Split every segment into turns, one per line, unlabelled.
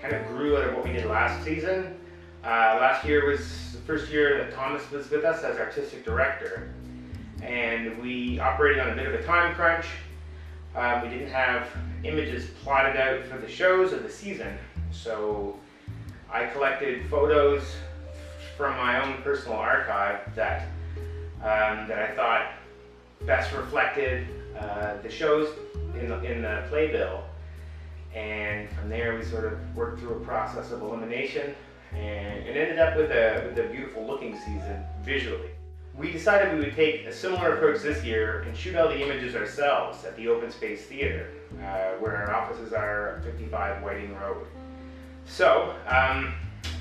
kind of grew out of what we did last season. Last year was the first year that Thomas was with us as artistic director, and we operated on a bit of a time crunch. We didn't have images plotted out for the shows of the season, so I collected photos from my own personal archive that I thought best reflected the shows in the playbill, and from there we sort of worked through a process of elimination, and it ended up with a beautiful looking season visually. We decided we would take a similar approach this year and shoot all the images ourselves at the Open Space Theatre, where our offices are at 55 Whiting Road. So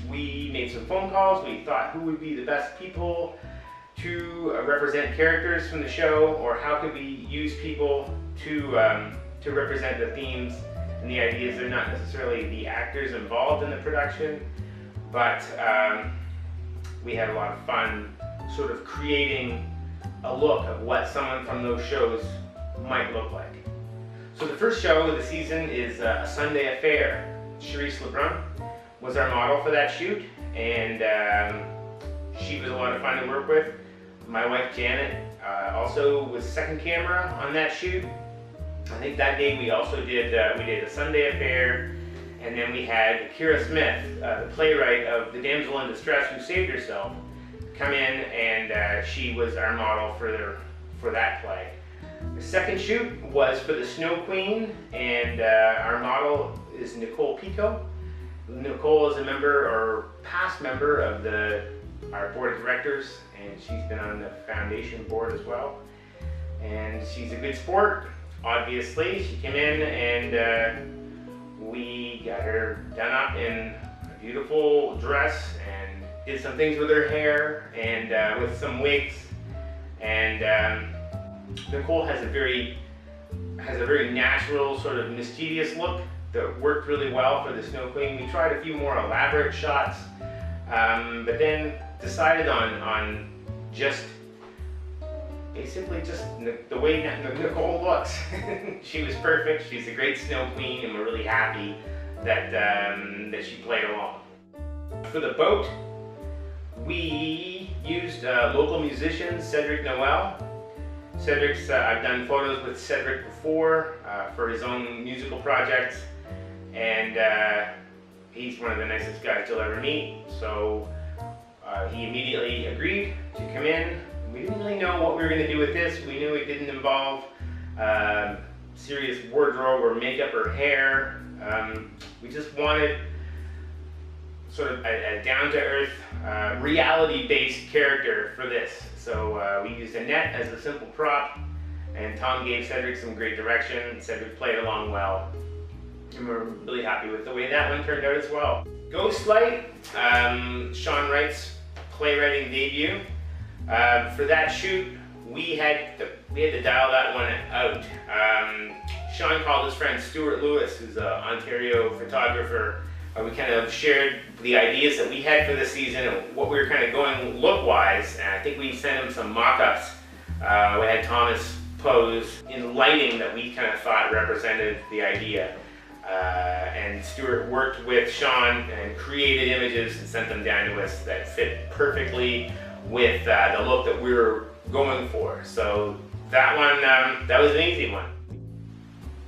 we made some phone calls. We thought who would be the best people to represent characters from the show, or how could we use people to represent the themes and the ideas. They're not necessarily the actors involved in the production, but we had a lot of fun sort of creating a look of what someone from those shows might look like. So the first show of the season is A Sunday Affair. Charisse Lebrun was our model for that shoot, and she was a lot of fun to work with. My wife Janet also was second camera on that shoot. I think that day we also did A Sunday Affair, and then we had Kira Smith, the playwright of The Damsel in Distress Who Saved Herself, come in, and she was our model for that play. The second shoot was for the Snow Queen, and our model is Nicole Pico. Nicole is a member or past member of our board of directors, and she's been on the foundation board as well. And she's a good sport, obviously. She came in, and we got her done up in a beautiful dress and did some things with her hair and with some wigs. And Nicole has a very natural, sort of mischievous look that worked really well for the Snow Queen. We tried a few more elaborate shots, but then decided on basically just the way Nicole looks. She was perfect. She's a great Snow Queen, and we're really happy that she played along. For the boat, we used local musician Cedric Noel. Cedric's, I've done photos with Cedric before for his own musical projects, and he's one of the nicest guys you'll ever meet. So he immediately agreed to come in. We didn't really know what we were going to do with this. We knew it didn't involve serious wardrobe or makeup or hair. We just wanted sort of a down-to-earth, reality-based character for this. So we used a net as a simple prop, and Tom gave Cedric some great direction. Cedric played along well, and we're really happy with the way that one turned out as well. Ghostlight, Sean Wright's playwriting debut. For that shoot, we had to dial that one out. Sean called his friend Stuart Lewis, who's an Ontario photographer. We kind of shared the ideas that we had for the season and what we were kind of going look-wise, and I think we sent him some mock-ups. We had Thomas pose in lighting that we kind of thought represented the idea. And Stuart worked with Sean and created images and sent them down to us that fit perfectly with the look that we were going for. So that one, that was an easy one.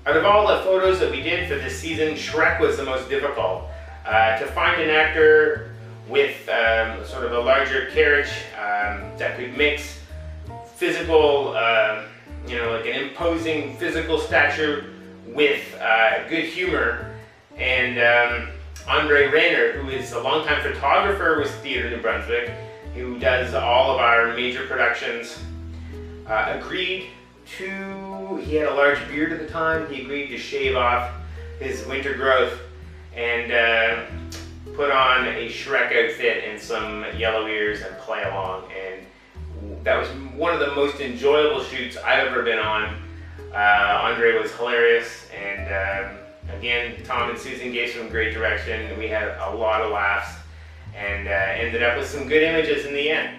Out of all the photos that we did for this season, Shrek was the most difficult. To find an actor with sort of a larger carriage that could mix physical, like an imposing physical stature with good humor. And Andre Rayner, who is a longtime photographer with Theatre New Brunswick, who does all of our major productions, agreed to, he had a large beard at the time, he agreed to shave off his winter growth and put on a Shrek outfit and some yellow ears and play along. And that was one of the most enjoyable shoots I've ever been on. Andre was hilarious, and again, Tom and Susan gave some great direction. We had a lot of laughs and ended up with some good images in the end.